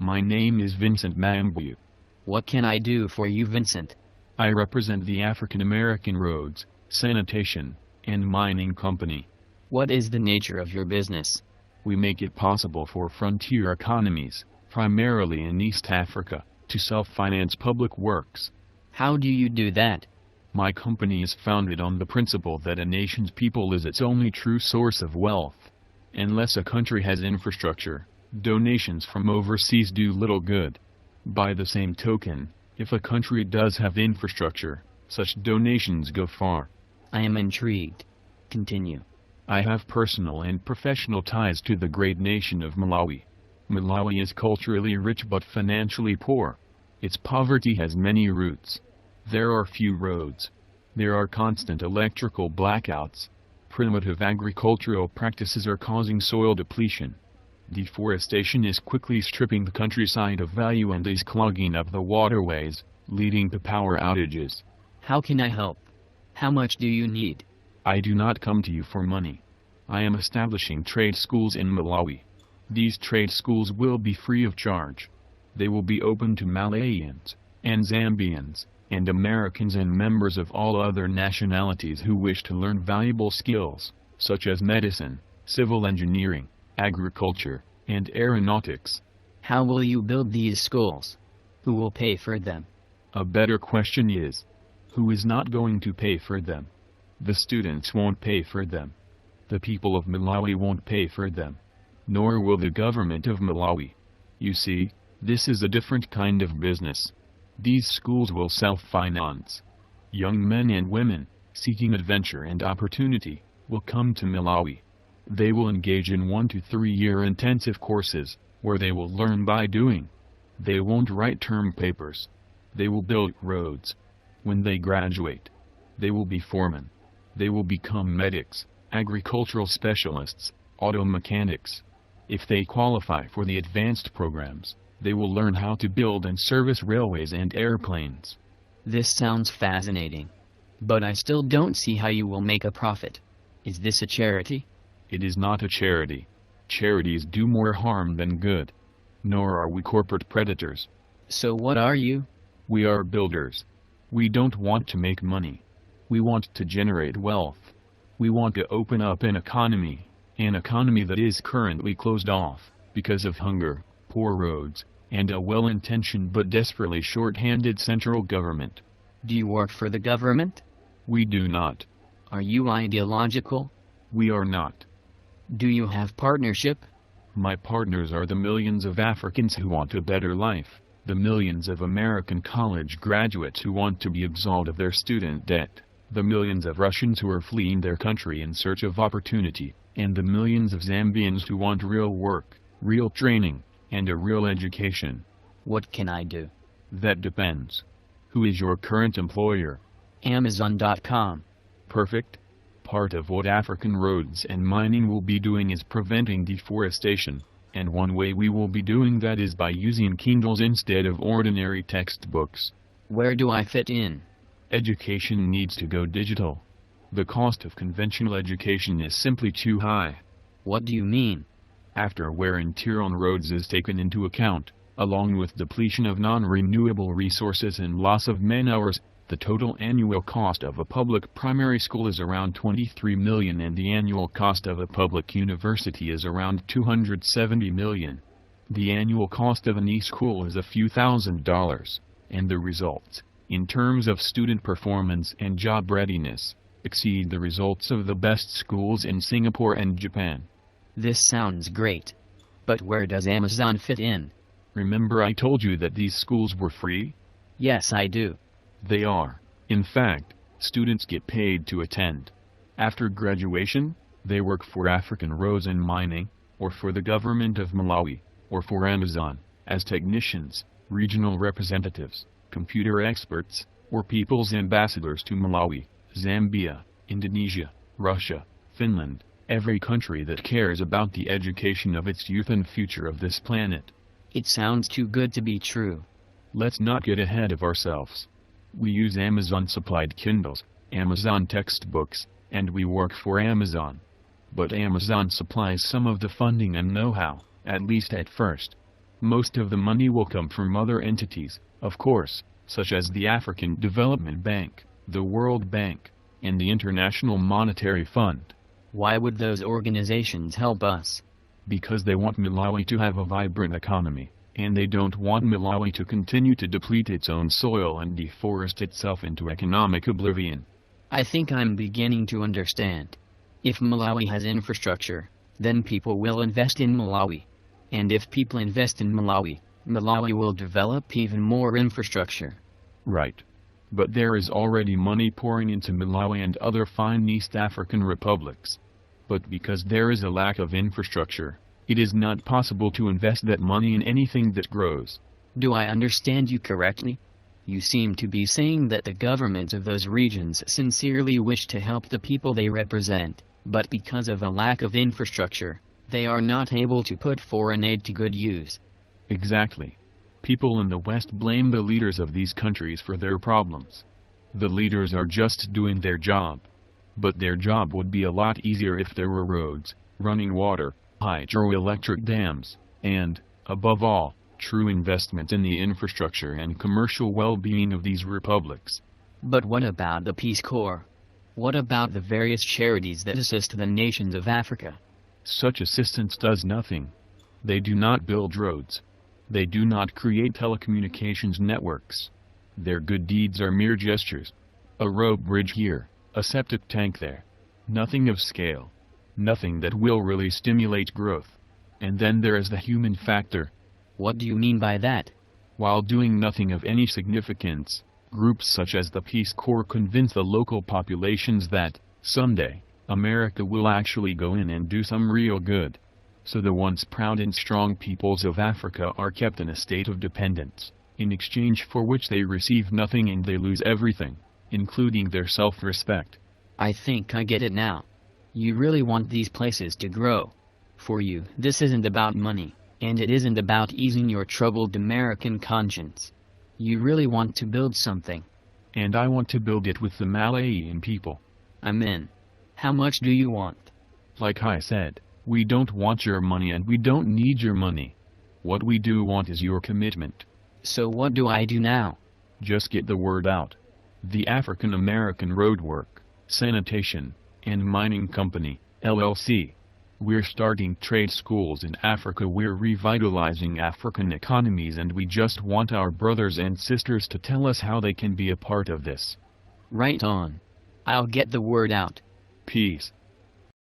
My name is Vincent Mambu. What can I do for you, Vincent? I represent the African American Roads, Sanitation, and Mining Company. What is the nature of your business? We make it possible for frontier economies, primarily in East Africa, to self-finance public works. How do you do that? My company is founded on the principle that a nation's people is its only true source of wealth. Unless a country has infrastructure, donations from overseas do little good. By the same token, if a country does have infrastructure, such donations go far. I am intrigued. Continue. I have personal and professional ties to the great nation of Malawi. Malawi is culturally rich but financially poor. Its poverty has many roots. There are few roads. There are constant electrical blackouts. Primitive agricultural practices are causing soil depletion. Deforestation is quickly stripping the countryside of value and is clogging up the waterways, leading to power outages. How can I help? How much do you need? I do not come to you for money. I am establishing trade schools in Malawi. These trade schools will be free of charge. They will be open to Malawians, and Zambians, and Americans and members of all other nationalities who wish to learn valuable skills, such as medicine, civil engineering, agriculture, and aeronautics. How will you build these schools? Who will pay for them? A better question is, who is not going to pay for them? The students won't pay for them. The people of Malawi won't pay for them. Nor will the government of Malawi. You see, this is a different kind of business. These schools will self-finance. Young men and women, seeking adventure and opportunity, will come to Malawi. They will engage in 1 to 3 year intensive courses, where they will learn by doing. They won't write term papers. They will build roads. When they graduate, they will be foremen. They will become medics, agricultural specialists, auto mechanics. If they qualify for the advanced programs, they will learn how to build and service railways and airplanes. This sounds fascinating. But I still don't see how you will make a profit. Is this a charity? It is not a charity. Charities do more harm than good. Nor are we corporate predators. So what are you? We are builders. We don't want to make money. We want to generate wealth. We want to open up an economy that is currently closed off, because of hunger, poor roads, and a well-intentioned but desperately short-handed central government. Do you work for the government? We do not. Are you ideological? We are not. Do you have partnership? My partners are the millions of Africans who want a better life, the millions of American college graduates who want to be absolved of their student debt, the millions of Russians who are fleeing their country in search of opportunity, and the millions of Zambians who want real work, real training, and a real education. What can I do? That depends. Who is your current employer? Amazon.com. Perfect. Part of what African Roads and Mining will be doing is preventing deforestation, and one way we will be doing that is by using Kindles instead of ordinary textbooks. Where do I fit in? Education needs to go digital. The cost of conventional education is simply too high. What do you mean? After wear and tear on roads is taken into account, along with depletion of non-renewable resources and loss of man-hours, the total annual cost of a public primary school is around $23 million and the annual cost of a public university is around $270 million. The annual cost of an e-school is a few $1,000s, and the results, in terms of student performance and job readiness, exceed the results of the best schools in Singapore and Japan. This sounds great. But where does Amazon fit in? Remember I told you that these schools were free? Yes, I do. They are. In fact, students get paid to attend. After graduation, they work for African Roads and Mining, or for the government of Malawi, or for Amazon, as technicians, regional representatives, computer experts, or people's ambassadors to Malawi, Zambia, Indonesia, Russia, Finland, every country that cares about the education of its youth and future of this planet. It sounds too good to be true. Let's not get ahead of ourselves. We use Amazon-supplied Kindles, Amazon textbooks, and we work for Amazon. But Amazon supplies some of the funding and know-how, at least at first. Most of the money will come from other entities, of course, such as the African Development Bank, the World Bank, and the International Monetary Fund. Why would those organizations help us? Because they want Malawi to have a vibrant economy, and they don't want Malawi to continue to deplete its own soil and deforest itself into economic oblivion. I think I'm beginning to understand. If Malawi has infrastructure, then people will invest in Malawi. And if people invest in Malawi, Malawi will develop even more infrastructure. Right. But there is already money pouring into Malawi and other fine East African republics. But because there is a lack of infrastructure, it is not possible to invest that money in anything that grows. Do I understand you correctly? You seem to be saying that the governments of those regions sincerely wish to help the people they represent, but because of a lack of infrastructure, they are not able to put foreign aid to good use. Exactly. People in the West blame the leaders of these countries for their problems. The leaders are just doing their job. But their job would be a lot easier if there were roads, running water, hydroelectric dams, and, above all, true investment in the infrastructure and commercial well-being of these republics. But what about the Peace Corps? What about the various charities that assist the nations of Africa? Such assistance does nothing. They do not build roads. They do not create telecommunications networks. Their good deeds are mere gestures. A road bridge here, a septic tank there. Nothing of scale. Nothing that will really stimulate growth. And then there is the human factor. What do you mean by that? While doing nothing of any significance, groups such as the Peace Corps convince the local populations that, someday, America will actually go in and do some real good. So the once proud and strong peoples of Africa are kept in a state of dependence, in exchange for which they receive nothing and they lose everything, including their self-respect. I think I get it now. You really want these places to grow. For you, this isn't about money, and it isn't about easing your troubled American conscience. You really want to build something. And I want to build it with the Malawian people. I'm in. How much do you want? Like I said, we don't want your money and we don't need your money. What we do want is your commitment. So what do I do now? Just get the word out. The African American Roadwork, Sanitation, and Mining Company, LLC. We're starting trade schools in Africa. We're revitalizing African economies, and we just want our brothers and sisters to tell us how they can be a part of this. Right on. I'll get the word out. Peace.